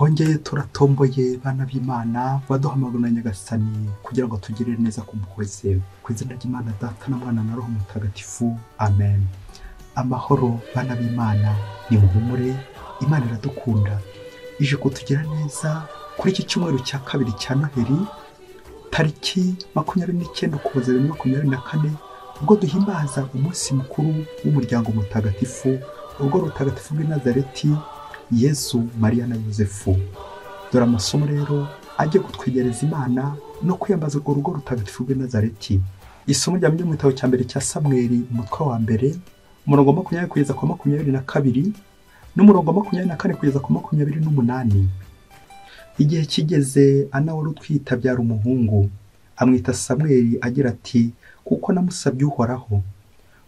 twongeye turatomboye bana b'Imana baduhamagara na Nyagasani kugira ngo tugirire neza ku mpuhwe ze. Ku izina ry'Imana Data na Mwana na Roho Mutagatifu, amen. Amahoro bana b'Imana, ni muhumure, Imana iradukunda, ije kutugira neza kuri iki cyumweru cya kabiri cya Noheli, tariki 29 Ukuboza 2024, ubwo duhimbaza umunsi mukuru w'umuryango mutagatifu, urwo rutagatifu rw'i Nazareti, Yesu, Mariya na Yosefu. Dore amasomo rero agiye kutwegereza Imana no kwiyambaza urwo rugo rutagatifu rw'i Nazareti. Isomo rya mu gitabo cya mbere cya Samweli, umutwe wa mbere, umurongo 20 kugeza ku 22, n'umurongo 24 kugeza ku 28. Igihe kigeze, Ana wari utwite abyara umuhungu, amwita Samweli agira ati, kuko namusabye Uhoraho.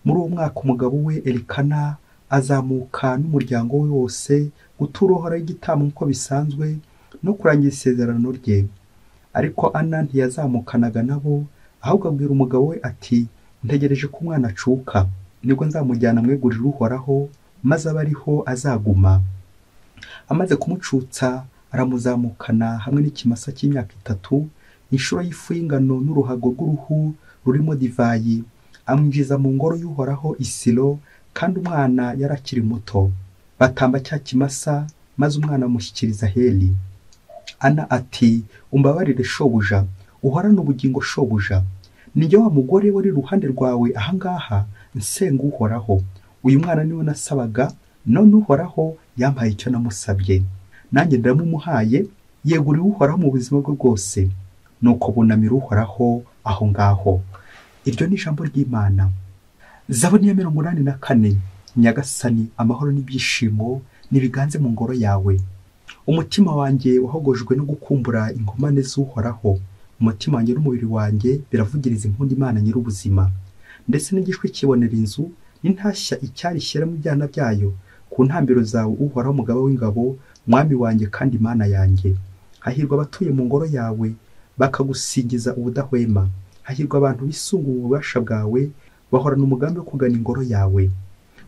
Muri uwo mwaka umugabo we Elikana azamuka n'umuryango we wose gutura Uhoraho igitambo nk'uko bisanzwe no kurangiza isezerano rye. Ariko Ana ntiyazamukanaga nabo, ahubwo abwira umugabo we ati, ntegereje ko umwana acuka, nibwo nzamujyana mwegurira Uhoraho, maze abe ariho azaguma. Amaze kumucutsa, aramuzamukana hamwe n'ikimasa cy'imyaka 3, inshuro y'ifu y'ingano n'uruhago rw'uruhu rurimo divayi, amwinjiza mu ngoro y'Uhoraho i Silo, kandi umwana yarakiri muto. Batamba cya kimasa, maze umwana amushyikiriza Heli. Ana ati, umbabarire shobuja, uhorane ubugingo shobuja. Nijye wa mugore wari iruhande rwawe ahangaha nsenga Uhoraho. Uyu mwana niwe nasabaga, none Uhoraho yampaye icyo namusabye. Nanjye ndamumuhaye, yeguriwe Uhoraho mu buzima bwe bwose. Nuko bunamira Uhoraho aho ngaho. Iryo ni ijambo ry'Imana. Zaburi ya 84. Nyagasani, amahoro n'ibyishimo nibiganze mu ngoro yawe. Umutima wanjye wahogojwe no gukumbura inkomane z'Uhoraho. Umutima wanjye n'umubiri wanjye biravugiriza impundu Imana nyir'ubuzima. Ndetse n'igishwi kibonera inzu, n'intashya icyarishyira mu byana byayo. Ku ntambiro zawe Uhoraho mugaba w'ingabo, mwami wanjye kandi Imana yanjye. Hahirwa abatuye mu ngoro yawe, bakagusingiza ubudahwema. Hahirwa abantu bisunga ububasha bwawe, bahorana umugambi wo kugana ingoro yawe.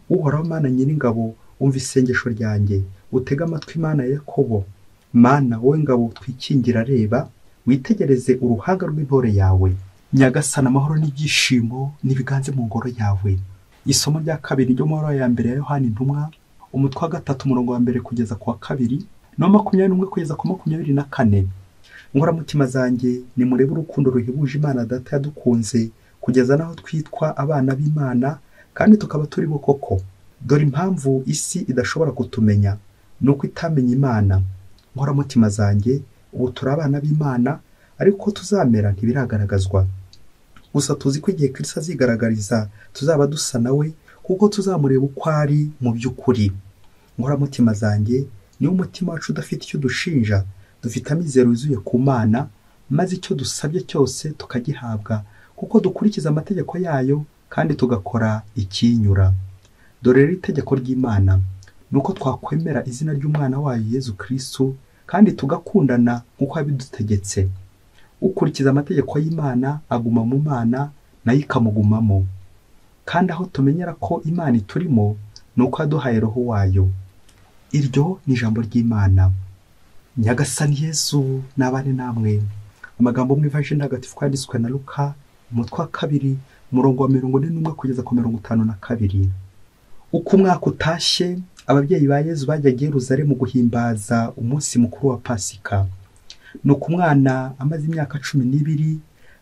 Uhoraho Mana nyir'ingabo, umva isengesho ryanjye, utega amatwi Imana ya Yakobo. Mana wowe ngabo twikingira, reba witegereze uruhanga rw'intore yawe. Nyagasani, amahoro n'ibyishimo nibiganze mu ngoro yawe. Isomo rya kabiri ryo mu ya mbere ya Yohana intumwa, umutwe wa 3 umurongo wa 1 kugeza ku wa 2, no 21 kugeza ku 24. Inkoramutima zanjye, nimurebe urukundo ruhebuje Imana Data yadukunze, kugeza naho twitwa abana b'Imana, kandi tukaba turi bo koko. Dore impamvu isi idashobora kutumenya, nuko itamenye Imana. Inkoramutima zanjye, ubu turi abana b'Imana, ariko tuzamera ntibiragaragazwa. Gusa tuzi ko igihe Kristo azigaragariza tuzaba dusa nawe, kuko tuzamureba uko ari mu by'ukuri. Inkoramutima zanjye, niwo umutima wacu udafite icyo dushinja, dufite amizero yuzuye ku Mana, maze icyo dusabye cyose tukagihabwa, kuko dukurikiza amategeko yayo kandi tugakora ikinyura. Dore rero itegeko ry'Imana, nuko twakwemera izina ry'umwana wayo Yesu Kristo, kandi tugakundana nk'uko yabidutegetse. Ukurikiza amategeko y'Imana aguma mu Mana, nayo ikamugumamo. Kandi aho tumenyera ko Imana iturimo, nuko yaduhaye Roho wayo. Iryo ni ijambo ry'Imana. Nyagasani Yesu nabane namwe. Amagambo mu Ivanjili ntagatifu yanditswe na Luka, umutwe wa 2, umurongo wa 41 kugeza ku 52. Uko umwaka utashye, ababyeyi ba Yesu bajyaga i Yerusalemu guhimbaza umunsi mukuru wa Pasika. Nuko umwana amaze imyaka 12,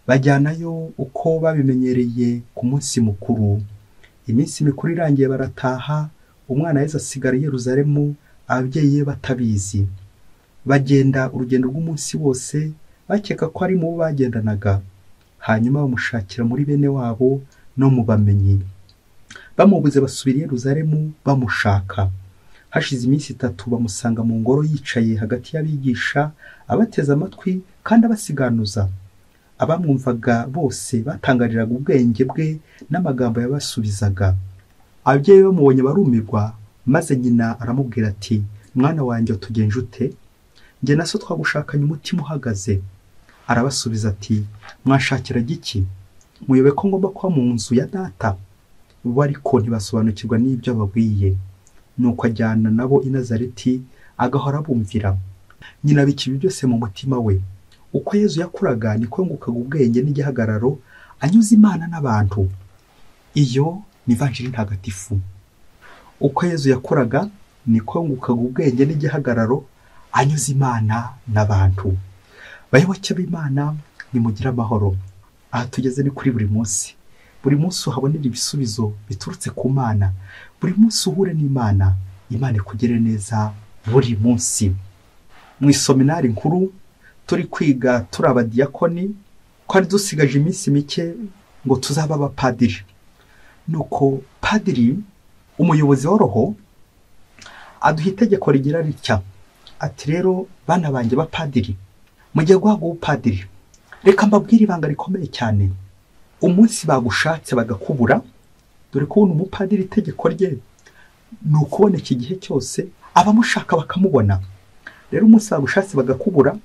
bajyanayo uko babimenyereye ku munsi mukuru. Iminsi mikuru irangiye barataha, umwana Yesu asigara i Yerusalemu, ababyeyi be batabizi. Bagenda urugendo rw'umunsi wose, bakeka ko ari mu bagendanaga. Hanyuma bamushakira muri bene wabo no mu bamenyi. Bamubuze basubira i Yerusalemu bamushaka. Hashize iminsi 3 bamusanga mu ngoro yicaye hagati y'abigisha, abateze amatwi kandi abasiganuza. Abamwumvaga bose batangariraga ubwenge bwe n'amagambo yabasubizaga. Ababyeyi bamubonye barumirwa, maze nyina aramubwira ati, mwana wanjye tugenje ute? Njye na so twagushakanye umutima uhagaze. Arabasubiza ati, mwashakira giki? Muyobe ko ngomba kuba mu nzu ya Data? Bo ariko ntibasobanukirwa n'ibyo babwiye. Nuko ajyana nabo i Nazareti, agahora bumvira. nyina abika ibi byose mu mutima we. Uko Yezu yakuraga niko yungukaga ubwenge n'igihagararo anyuze Imana n'abantu. Iyo ni ivanjiri ntagatifu. Uko Yezu yakuraga niko yungukaga ubwenge n'igihagararo anyuze Imana n'abantu. Bayoboke b'Imana, nimugire amahoro. Aha tugeze ni kuri buri munsi. Buri munsi uhabonera ibisubizo biturutse ku Mana. Buri munsi uhure n'Imana, Imana ikugire neza buri munsi. Mu isominari nkuru turi kwiga turi abadiyakoni, twari dusigaje iminsi mike ngo tuzaba abapadiri. Nuko padiri, umuyobozi wa roho, aduha itegeko rigira ritya ati rero bana banjye bapadiri, mugiye guhabwa ubupadiri, reka mbabwire ibanga rikomeye cyane. Umunsi bagushatse bagakubura, dore ko umupadiri itegeko rye ni ukuboneka igihe cyose abamushaka bakamubona. Rero umunsi bagushatse bagakubura,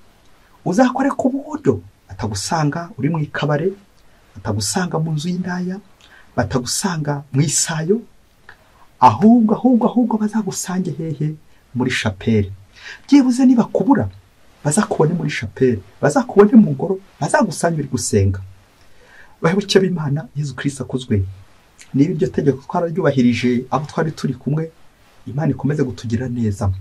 uzakore ku buryo batagusanga uri mu ikabare, batagusanga mu nzu y'indaya, batagusanga mu isayo, ahubwo bazagusange hehe? Muri shapeli. Byibuze niba kubura bazakubone muri shapeli, bazakubone mu ngoro, bazagusange uri gusenga. Bayoboke b'Imana, Yezu Kristo akuzwe. Niba iryo tegeko twararyubahirije abo twari turi kumwe, Imana ikomeze kutugira neza.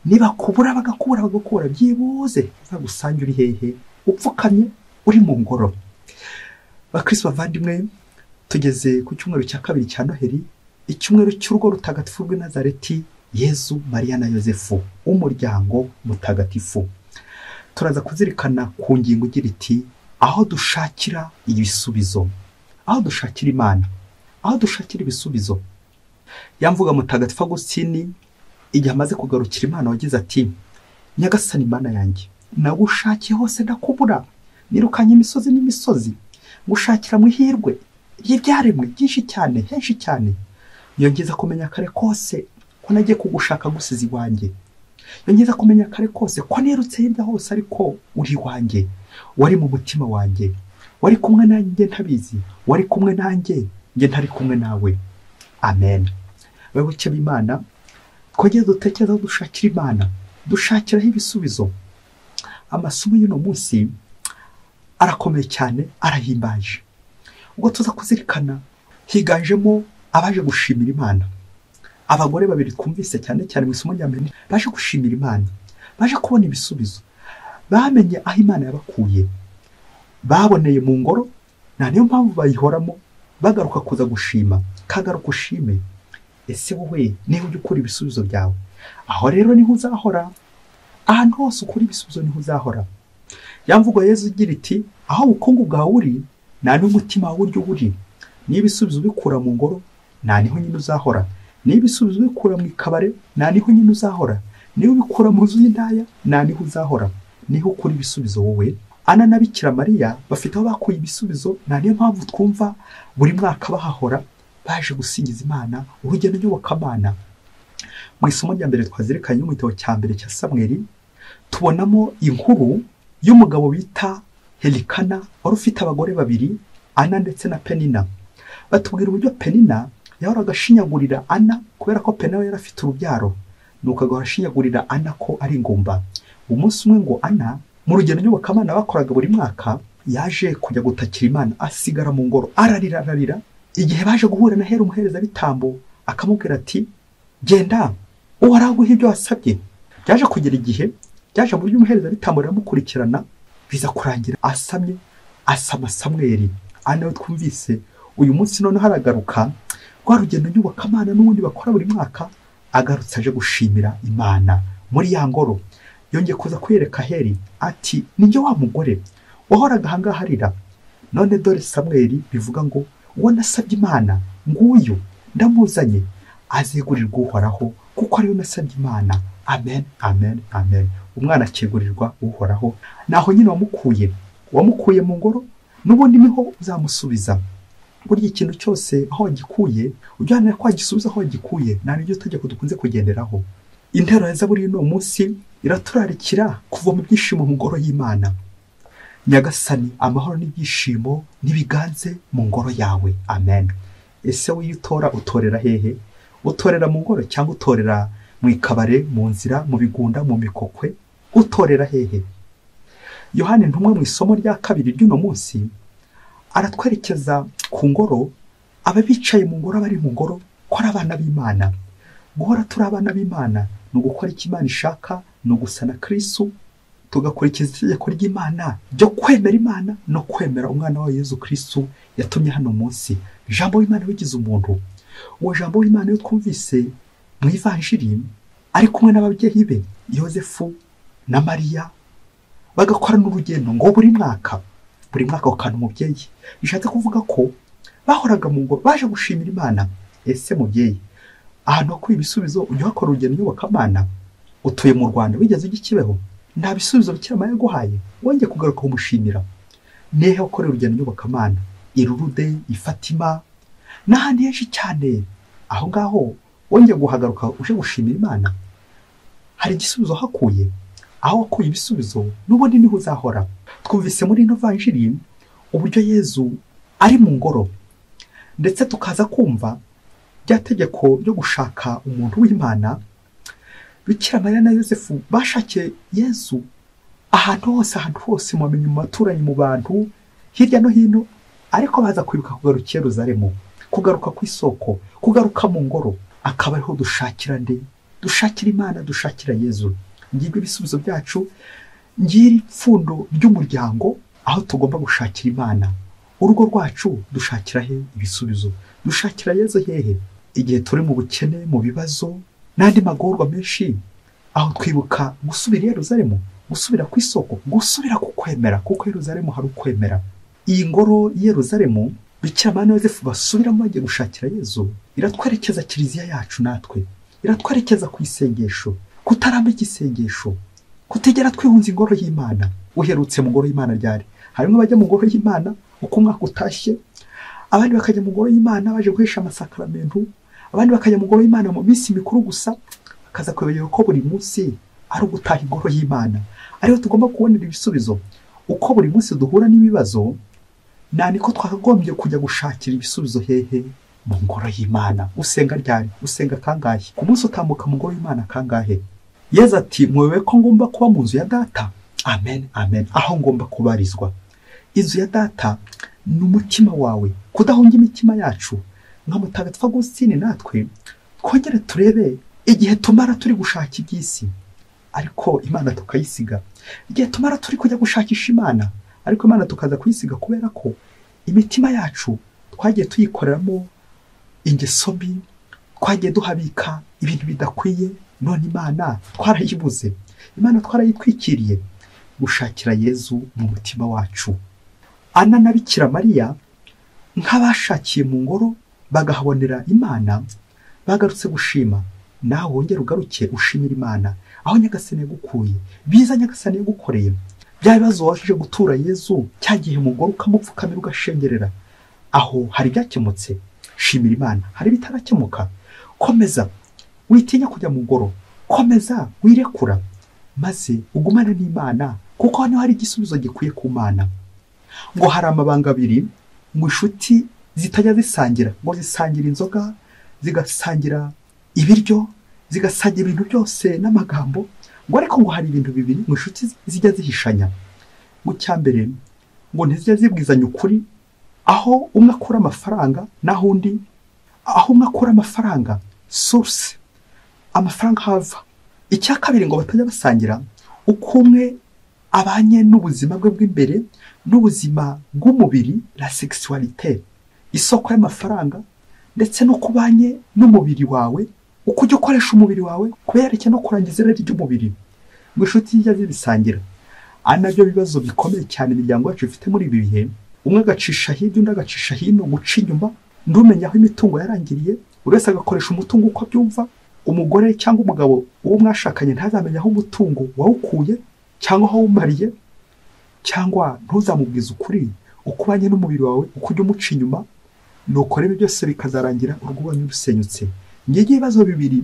Niba kubura bagakubura, byibuze bazagusange uri hehe? Upfukamye uri mu ngoro. Bakristo bavandimwe, tugeze ku cyumweru cya kabiri cya Noheli, icyumweru cy'urugo rutagatifu rw'i Nazareti, Yezu, Mariya na Yosefu, umuryango mutagatifu. Turaza kuzirikana ku ngingo igira iti aho dushakira ibisubizo, aho dushakira Imana, aho dushakira ibisubizo. Yamvuga mutagatifu Agustini igihe amaze kugarukira Imana wagize ati, Nyagasani Mana yanjye, nagushakiye hose ndakubura, nirukanye imisozi n'imisozi, ngushakira mu ihirwe ry'ibyaremwe byinshi cyane, henshi cyane. Yongeza kumenya kare kose ko nagiye kugushaka gusizi wanjye. Yongeza kumenya kare kose ko nirutse hirya hose ariko uri wanjye, wari mu mutima wanjye, wari kumwe nanjye ntabizi, wari kumwe nanjye nge ntari kumwe nawe. Amen. Bayoboke b'Imana, twongere dutekereza dushakira Imana, dushakiraho ibisubizo. Amasomo y'uno munsi arakomeye cyane, arahimbaje. Ubwo tuza kuzirikana higanjemo abaje gushimira Imana. Abagore babiri twumvise cyane cyane mu isomo rya mbere baje gushimira Imana, baje kubona ibisubizo, bamenye aho Imana yabakuye, baboneye mu ngoro, na niyo mpamvu bayihoramo bagaruka kuza gushima. Kagaruka ushime. Ese wowe niho ujya ukura ibisubizo byawe? Aho rero niho uzahora. Ahantu hose ukura ibisubizo niho uzahora. Yamvugo Yezu igira iti aho ubukungu bwawe uri, nta n'umutima wawe uryo uri. Niba ibisubizo ubikura mu ngoro, nta niho nyine uzahora. Niba ibisubizo ubikura mu ikabare, nta niho nyine uzahora. Niba ubikura mu nzu y'indaya, nta niho uzahora. Niho ukura ibisubizo wowe. Ana na Bikira Mariya bafite aho bakuye ibisubizo, nta niyo mpamvu twumva buri mwaka bahahora baje gusingiza Imana, urugendo nyobokamana. Mu isomo rya mbere twazirikanye mu gitabo cya mbere cya Samweli, tubonamo inkuru y'umugabo bita Helikana wari ufite abagore babiri, Ana ndetse na Penina. Batubwira uburyo Penina yahoraga ashinyagurira Ana kubera ko Penina yari afite urubyaro, nuko agahora ashinyagurira Ana ko ari ingumba. Umunsi umwe ngo Ana mu rugendo nyobokamana bakoraga buri mwaka, yaje kujya gutakira Imana, asigara mu ngoro ararira. Igihe baje guhura na Hera umuherezabitambo, akamubwira ati, genda uwaraguha ibyo wasabye. Byaje kugera igihe byaje mu buryo umuherezabitambo aramukurikirana, biza kurangira asamye, asama Samweli. Ana we twumvise uyu munsi none haragaruka rwa rugendo nyobokamana n'ubundi bakora buri mwaka, agarutse aje gushimira Imana muri ya ngoro. Yongeye kuza kwereka Heri ati, ninjye wa mugore wahoraga ahangaha arira, none dore Samweli bivuga ngo uwo nasabye Imana nguyu ndamuzanye, azegurirwa Uhoraho kuko ariyo nasabye Imana. Amen, amen, amen. Umwana akegurirwa Uhoraho. Naho nyine wamukuye mu ngoro, n'ubundi niho uzamusubiza. Burya ikintu cyose aho wagikuye ujyana ko wagisubiza aho wagikuye, nta n'ibyo tegeko dukunze kugenderaho. Intero ya Zaburi y'uno munsi iraturarikira kuva mu byishimo mu ngoro y'Imana. Nyagasani, amahoro n'ibyishimo nibiganze mu ngoro yawe. Amen. Ese wiyitora utorera hehe? Utorera mu ngoro cyangwa utorera mu ikabare, mu nzira, mu bigunda, mu mikokwe? utorera hehe? Yohani ntumwe mu isomo rya kabiri ry'uno munsi aratwerekeza ku ngoro, aba bicaye mu ngoro, bari mu ngoro ko ari abana b'Imana. Guhora turi abana b'Imana ni ugukora icyo Imana ishaka, ni ugusa na Kristo, tugakurikiza itegeko ry'Imana ryo kwemera Imana no kwemera umwana wa Yezu Kristo yatumye hano munsi. Jambo w'Imana wigize umuntu. Uwo jambo w'Imana yo twumvise mu ivanjiri ari kumwe n'ababyeyi be Yosefu na Mariya, bagakora n'urugendo ngo buri mwaka bakana umubyeyi. Bishatse kuvuga ko bahoraga mu ngoro baje gushimira Imana. Ese mubyeyi, ahantu wakuye ibisubizo ujya wakora urugendo nyobokamana? Utuye mu Rwanda, wigeze ujya i Kibeho? Nta bisubizo Bikira Mariya yaguhaye wongeye kugaruka kumushimira? Nihe wakoreye urugendo nyobokamana? I Lourdes, i Fatima n'ahandi henshi cyane. Aho ngaho wongeye guhagaruka uje gushimira Imana? Hari igisubizo hakuye? Aho wakuye ibisubizo n'ubundi niho uzahora. Twumvise muri ino vanjiri uburyo Yezu ari mu ngoro, ndetse tukaza kumva rya tegeko ryo gushaka umuntu w'Imana. Bikira Mariya na Yosefu bashakiye Yezu ahantu hose mu baturanyi, mu bantu hirya no hino, ariko baza kwibuka kugaruka i Yerusalemu, kugaruka ku isoko, kugaruka mu ngoro. Akaba ariho dushakira nde? Dushakira Imana, dushakira Yezu. Ngibyo ibisubizo byacu, ngiri ipfundo ry'umuryango aho tugomba gushakira Imana. Urugo rwacu dushakira he ibisubizo? Dushakira Yezu hehe? Igihe turi mu bukene, mu bibazo n'andi magorwa menshi, aho twibuka gusubira i Yerusalemu, gusubira ku isoko, gusubira ku kwemera, kuko Yerusalemu hari ukwemera. Iyi ngoro i Yerusalemu Bikira Mariya na Yosefu basubiramo bagiye gushakira Yezu, iratwerekeza kiliziya yacu natwe, iratwerekeza ku isengesho, kutaramba igisengesho, kutegera twihunza ingoro y'Imana. Uherutse mu ngoro y'Imana ryari? Harimo bajya mu ngoro y'Imana uko umwaka utashye, abandi bakajya mu ngoro y'Imana baje guhesha amasakaramentu, abandi bakajya mu ngoro y'Imana mu minsi mikuru gusa. Akaza kwibagirwa ko buri munsi ari ugutaha ingoro y'Imana. Ariho tugomba kubonera ibisubizo. Uko buri munsi duhura n'ibibazo, niko twakagombye kujya gushakira ibisubizo hehe? Mu ngoro y'Imana. Usenga ryari? Usenga kangahe? Ku munsi utambuka mu ngoro y'Imana kangahe? Yezu ati, mwewe ko ngomba kuba mu nzu ya Data? Amen, amen. Aho ngomba kubarizwa. Inzu ya Data ni umutima wawe. Kudahunga imitima yacu. Nka Mutagatifu Agusitini natwe twongere turebe igihe tumara turi gushaka iby'isi, ariko Imana tukayisiga. Igihe tumara turi kujya gushakisha Imana, ariko Imana tukaza kuyisiga, kubera ko imitima yacu twagiye tuyikoreramo ingeso mbi, twagiye duhabika ibintu bidakwiye. None Imana twarayibuze, Imana twarayitwikiriye. Gushakira Yezu mu mutima wacu. Ana na Bikira Mariya nk'abashakiye mu ngoro bagahabonera Imana, bagarutse gushima. Nawe wongere ugaruke ushimira Imana aho Nyagasani yagukuye, biza Nyagasani yagukoreye. Bya bibazo waje gutura Yezu cyagihe mu ngoro ukamupfukamira ugashengerera, aho hari byakemutse. Shimira Imana. Hari bitarakemuka, komeza, witinya kujya mu ngoro, komeza wirekura, maze ugumane n'Imana, kuko hano hari igisubizo gikwiye ku Mana. Ngo hari amabanga abiri ngo inshuti zitajya zisangira, ngo zisangira inzoga, zigasangira ibiryo, zigasangira ibintu byose n'amagambo. Ngo ariko ngo hari ibintu bibiri ngo inshuti zijya zihishanya. Ngo cyambere ngo ntizijya zibwizanya ukuri, aho umwe akura amafaranga naho undi, aho umwe akura amafaranga source, amafaranga hava. Icya kabiri ngo batajya basangira uko umwe abanye n'ubuzima bwe bw'imbere n'ubuzima bw'umubiri, la sexualité, isoko y'amafaranga, ndetse no kubanye n'umubiri wawe, uko ujya ukoresha umubiri wawe kuberekeye no kurangiza irari ry'umubiri. Ngo inshuti zijya zibisangira. Nabyo bibazo bikomeye cyane imiryango yacu ifite muri ibi bihe. Umwe agacisha hirya undi agacisha hino, guca inyuma, ndumenya aho imitungo yarangiriye, buri wese agakoresha umutungo uko abyumva. Umugore cyangwa umugabo uwo mwashakanye ntazamenya aho umutungo wawukuye cyangwa aho wumariye, cyangwa ntuzamubwize ukuri uko ubanye n'umubiri wawe, uko ujya umuca inyuma, nuko rero byose bikazarangira urugo rwanyu rusenyutse. Ngibyo ibibazo bibiri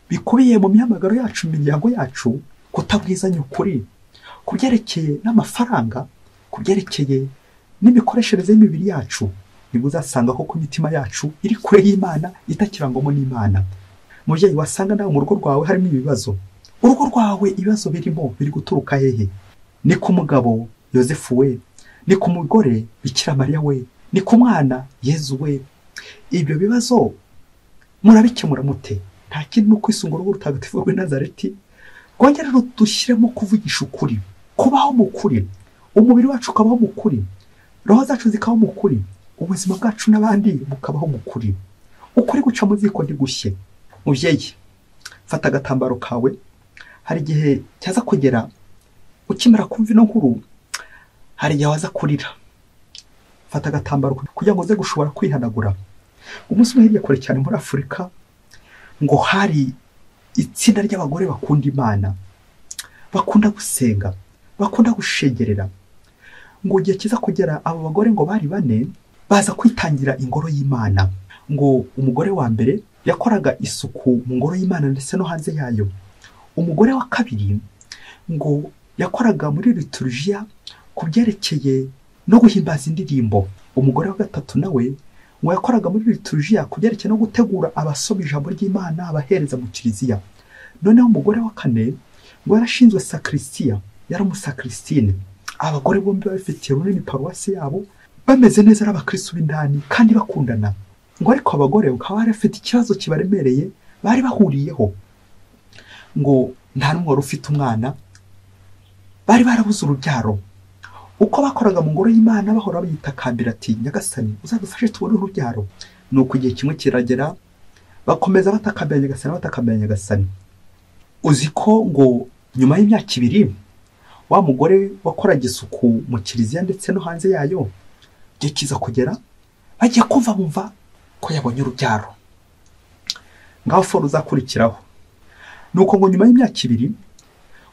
bikubiye mu mihamagaro yacu, mu miryango yacu, kutabwizanya ukuri ku byerekeye n'amafaranga, ku byerekeye n'imikoreshereze y'imibiri yacu. Nibwo uzasanga ko ku mitima yacu iri kure y'Imana, itakirangwamo n'Imana. Mubyeyi, wasanga nawe mu rugo rwawe harimo ibibazo, urugo rwawe ibibazo birimo biri guturuka hehe? Ni ku mugabo Yosefu we, ni ku mugore Bikira Mariya we, ni ku mwana Yezu we? Ibyo bibazo murabikemura mute? Nta kindi no kwisunga urugo rutagatifu rw'i Nazareti. Rwongere dushyiremo kuvugisha ukuri, kubaho mu kuri, umubiri wacu ukabaho mu kuri, roho zacu zikabaho mu kuri, ubuzima bwacu n'abandi bukabaho mu kuri. Ukuri guca mu ziko ntigushye. Mubyeyi, fata agatambaro kawe, hari igihe cyaza kugera ukimara kumva ino nkuru, hari igihe waza kurira. Fata agatambaro kugira ngo uze gushobora kwihanagura. Umunsi umwe hirya kure cyane muri Afurika, ngo hari itsinda ry'abagore bakunda Imana, bakunda gusenga, bakunda gushengerera. Ngo igihe kiza kugera abo bagore ngo bari bane baza kwitangira ingoro y'Imana. Ngo umugore wa mbere yakoraga isuku mu ngoro y'Imana ndetse no hanze yayo. Umugore wa kabiri ngo yakoraga muri liturujia ku byerekeye no guhimbaza indirimbo. Umugore wa gatatu nawe ngo yakoraga muri liturujia ku byerekeye no gutegura abasoma ijambo ry'Imana, abahereza mu kiliziya. Noneho umugore wa kane ngo yarashinzwe sakristiya, yari umusakristine. Abagore bombi bafitiye runini paruwasi yabo, bameze neza ari abakristo b'indani kandi bakundana. Ngo ariko abagore ukaba bafite ikibazo kibaremereye bari bahuriyeho. Ngo nta n'umwe wari ufite umwana, bari barabuze urubyaro. Uko bakoraga mu ngoro y'Imana bahora bitakambira ati Nyagasani uzadufashe tubone urubyaro. Nuko igihe kimwe kiragera bakomeza batakambira Nyagasani, batakambira Nyagasani. Uzi ko ngo nyuma y'imyaka 2 wa mugore wakoraga isuku mu kiliziya ndetse no hanze yayo, gihe kiza kugera bagiye kumva bumva ko yabonye urubyaro. Ngaho foro uzakurikiraho. Nuko ngo nyuma y'imyaka 2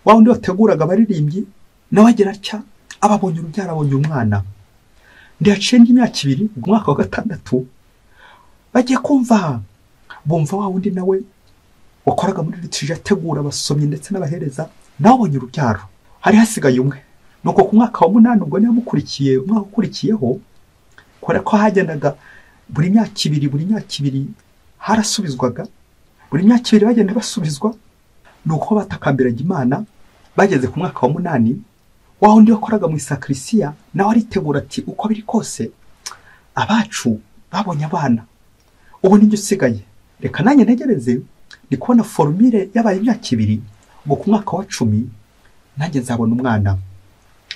wa wundi wateguraga abaririmbyi nawe agira atya ababonye urubyaro, abonye umwana. Ndiyaciye imyaka 2 mu mwaka wa 6 bagiye kumva bumva wa wundi nawe wakoraga muri liturujia ategura abasomyi ndetse n'abahereza nawe abonye urubyaro. Hari hasigaye umwe. Nuko ku mwaka wa 8 ubwo niyo mukurikiye umwaka ukurikiyeho, kora ko hagendaga buri myaka 2 harasubizwaga, buri myaka 2 bagenda basubizwa. Nuko batakambiraga Imana. Bageze ku mwaka wa 8 wa wundi wakoraga mu sakrisiya nawe aritegura ati uko biri kose abacu babonye abana, ubu ninjye usigaye, reka nanjye ntegereze ni kubona formule yabaye imyaka 2 ngo ku mwaka wa 10 nanjye nzabona umwana.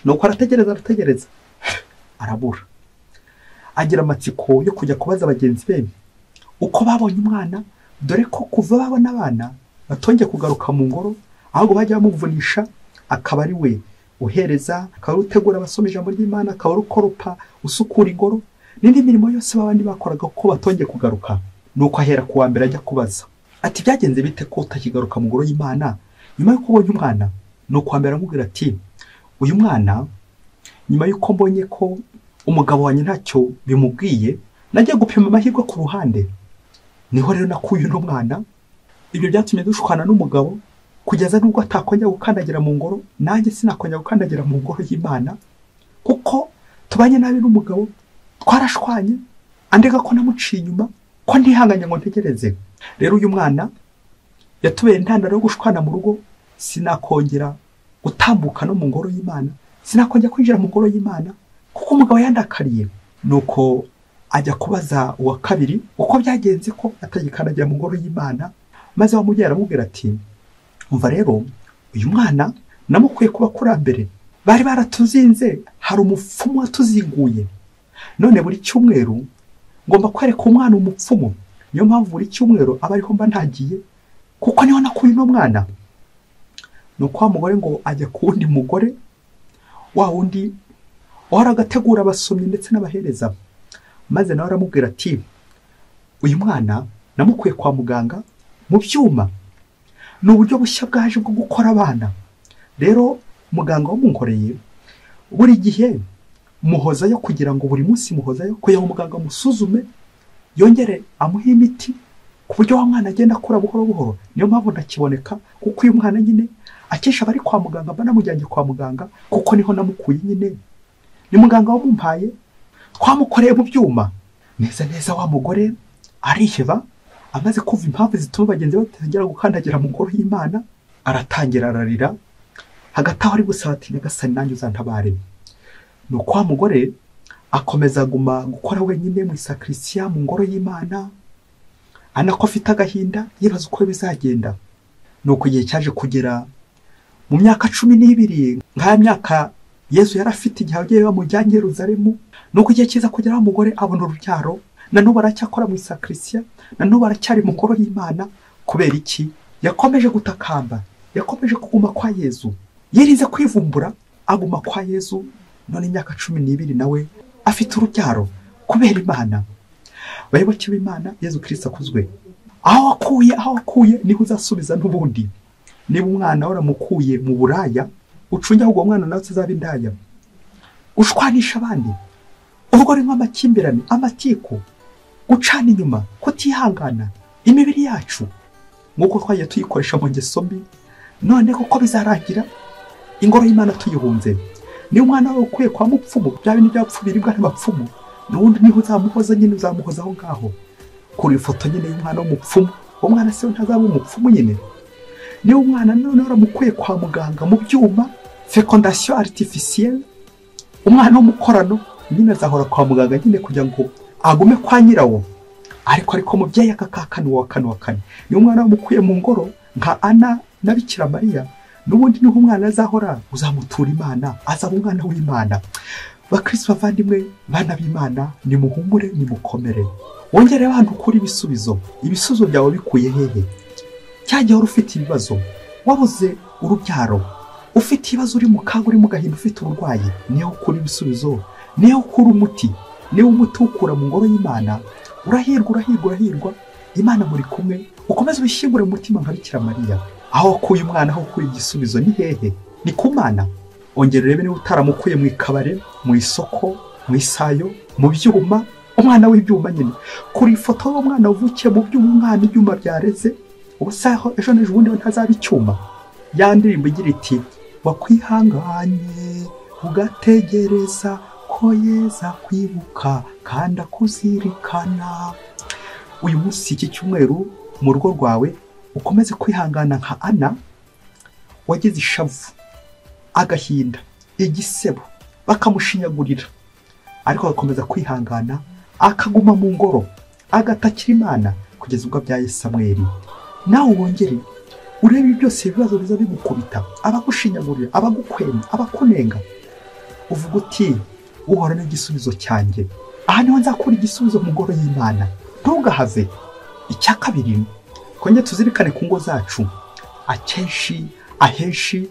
Nuko arategereza arabura. Agira amatsiko yo kujya kubaza bagenzi be uko babonye umwana, dore ko kuva babona abana batongeye kugaruka mu ngoro, ahubwo bajya bamuvunisha akaba ari we uhereza, akaba utegura abasoma ijambo ry'Imana, akaba ukoropa, usukura ingoro n'indi mirimo yose babandi bakoraga ko batongeye kugaruka. Nuko ahera ku wa mbere ajya kubaza ati byagenze bite ko utakigaruka mu ngoro y'Imana nyuma yo kubonye umwana? Nuko wa mbere amubwira ati uyu mwana nyuma yuko mbonye ko umugabo wanjye ntacyo bimubwiye, nagiye gupima amahirwe ku ruhande, niho rero nakuye uno mwana. Ibyo byatumye dushwana n'umugabo kugeza nubwo atakongera gukandagira mu ngoro, nanjye sinakongera gukandagira mu ngoro y'Imana kuko tubanye nabi n'umugabo, twarashwanye andega ko namuciye inyuma, ko ndihanganya ngo ntegereze. Rero uyu mwana yatubeye intandaro yo gushwana mu rugo, sinakongera gutambuka no mu ngoro y'Imana, sinakongera kwinjira mu ngoro y'Imana kuko umugabo yandakariye. Nuko ajya kubaza uwa kabiri uko byagenze ko atagikandagira mu ngoro y'Imana, maze wamubyeyi aramubwira ati umva rero uyu mwana namukuye kuba kurambere, bari baratuzinze, hari umupfumu watuzinguye, none buri cyumweru ngomba kwereka umwana umupfumu, niyo mpamvu buri cyumweru aba ariho mba ntagiye kuko niho nakuye no mwana. Nuko wa mugore ngo ajya ku wundi mugore, wa wundi wari agategura abasomyi ndetse n'abahereza, maze nawe aramubwira ati uyu mwana namukuye kwa muganga mu byuma, ni uburyo bushya bwaje bwo gukora abana. Rero muganga wamunkoreye buri gihe muhozayo kugira ngo buri munsi muhozayo kugira ngo muganga musuzume yongere amuhe imiti ku buryo wa mwana agenda akura buhoro buhoro. Niyo mpamvu ntakiboneka kuko uyu mwana nyine akesha bari kwa muganga, mba namujyanye kwa muganga kuko niho namukuye nyine, ni muganga wamumpaye, twamukoreye mu byuma. Neza wa mugore ariheba, amaze kuva impamvu zituma bagenzi batagera gukandagira mu ngoro y'Imana, aratangira ararira, hagati aho ari gusaba ati nyagasani nanjye uzantabare. Nuko wa mugore akomeza aguma gukora wenyine mu isakristiya mu ngoro y'Imana, anako afite agahinda yibaza uko bizagenda. Nuko igihe cyaje kugera mu myaka 12, nk'aya myaka Yesu yari afite igihe agiye bamujyanye Yerusalemu. Nuko igihe kiza kugera wa mugore abona urubyaro, na n'ubu aracyakora mu isakristiya, na n'ubu aracyari mu ngoro y'Imana. Kubera iki? Yakomeje gutakamba, yakomeje kuguma kwa Yesu, yirinze kwivumbura, aguma kwa Yesu. None imyaka 12 nawe afite urubyaro kubera Imana. Bayoboke b'Imana, Yesu Kristo akuzwe. Aho wakuye niho uzasubiza n'ubundi. Niba umwana waramukuye mu buraya, ucunge ahubwo umwana nawe uzaba indaya, ushwanisha abandi, ubwo rimwe amakimbirane, amatiku, gucana inyuma, kutihangana, imibiri yacu nk'uko twagiye tuyikoresha mu ngeso mbi, none kuko bizarangira ingoro y'Imana tuyihunze. Ni umwana wawe ukuye kwa mupfumu, bya bintu byapfu biribwa n'abapfumu, n'ubundi niho uzamuhoza nyine, uzamuhoza aho ngaho. Kuri ifoto nyine y'umwana w'umupfumu, umwana se ntazaba umupfumu nyine. Ni umwana none waramukuye kwa muganga mu byuma, fécondation artificielle, umwana w'umukorano nyine azahora kwa muganga nyine kugira ngo agume kwa nyirawo. Ariko mubyeyi akakakana wa kane. Ni umwana wamukuye mu ngoro nka Ana na Bikira Mariya, n'ubundi niho umwana azahora, uzamutura Imana, azaba umwana w'Imana. Bakristo bavandimwe, bana b'Imana, ni muhumure, ni mukomere. Wongere abantu kuri ibisubizo byawe bikuye hehe? Cyagiye wari ufite ibibazo, wabuze urubyaro, ufite ibibazo, uri mu kaga, uri mu gahinda, ufite uburwayi, niho kuri ibisubizo, niho kuri umuti, niho umuti ukura mu ngoro y'Imana. Urahirwa, Imana muri kumwe, ukomeze ubishyingure mu mutima nka Bikira Mariya. Aho wakuye umwana, aho ukuye igisubizo ni hehe? Ni ku Mana. Ongera urebe niba utaramukuye mu ikabare, mu isoko, mu isayo, mu byuma, umwana w'ibyuma nyine. Kuri ifoto y'umwana uvukiye mu byuma, umwana ibyuma byareze, ubusaho ejo n'ejo bundi ntazaba icyuma. Ya ndirimbo igira iti wakwihanganye ugategereza ko yeza kwibuka kandi akuzirikana. Uyu munsi iki cyumweru mu rugo rwawe ukomeze kwihangana nka Ana wagize ishavu, agahinda, igisebo, bakamushinyagurira, ariko agakomeza kwihangana, akaguma mu ngoro, agatakira Imana kugeza ubwo byaye Samweli. Nawe wongere urebe byose ibibazo biza bigukubita, abagushinyagurira, abagukwema, abakunenga, uvuga uti uhora n'igisubizo cyanjye. Aha niho nzakura igisubizo mu ngoro y'Imana. Ntugahave. Icya kabiri, konye tuzirikane ku ngo zacu. Ahenshi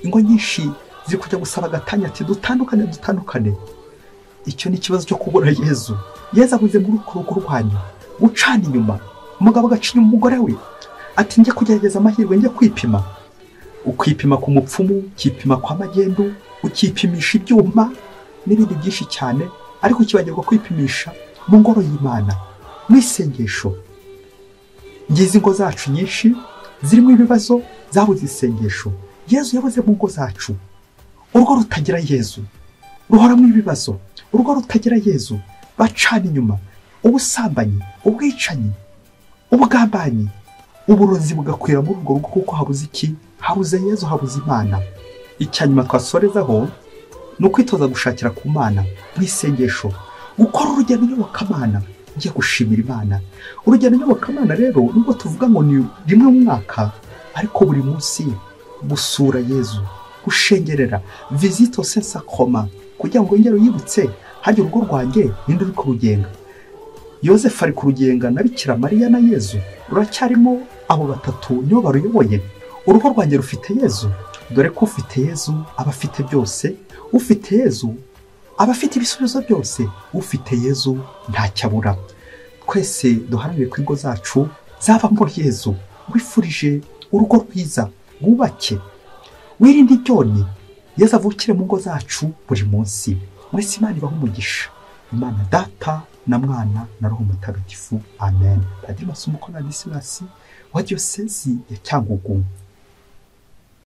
ingo nyinshi ziri kujya gusaba gatanya ati dutandukane. Icyo ni ikibazo cyo kubura Yesu. Yesu abuze muri urugo rwanyu, gucana inyuma, umugabo agacinya umugore we ati njye kugerageza amahirwe, njye kwipima. Ukwipima ku mupfumu, ukipima kwa magendu, ukipimisha ibyuma n'ibindi byinshi cyane, ariko ukibagirwa kwipimisha mu ngoro y'Imana, mu isengesho. Ngizi ingo zacu nyinshi zirimo ibibazo, zabuze isengesho. Yesu yabuze mu ngo zacu. Urugo rutagira Yesu ruhoramo ibibazo, urugo rutagira Yesu bacana inyuma, ubusambanyi, ubwicanyi, ubugambanyi, uburozi bugakwira muri urwo rugo kuko habuze iki? Habuze Yesu, habuze Imana. Icyanyuma twasorezaho ni ukwitoza gushakira ku Mana mu isengesho, gukora urugendo nyobokamana, ngiye gushimira Imana. Urugendo nyobokamana rero nubwo tuvuga ngo ni rimwe mu mwaka, ariko buri munsi gusura Yesu, gushengerera, visite au Saint-Sacrement, kugira ngo ngero yibutse hajye urugo rwanjye ninde uri ku rugenga. Yosefu ari ku rugenga na Bikira Mariya na Yesu, ruracyarimo abo batatu nibo baruyoboye. Urugo rwanjye rufite Yesu, dore ko ufite Yesu aba afite byose, ufite Yesu aba afite ibisubizo byose, ufite Yesu ntacyabura. Twese duharanire ko ingo zacu zavamo Yesu. Wifurije urugo rwiza, wubake, wirinde ibyonnyi, Yesu avukire mu ngo zacu buri munsi. Mwese Imana ibahe umugisha. Imana Data na Mwana na Roho Mutagatifu. Amen. Padiri Masumuko na Disilasi wa Diyosezi ya Cyangugu.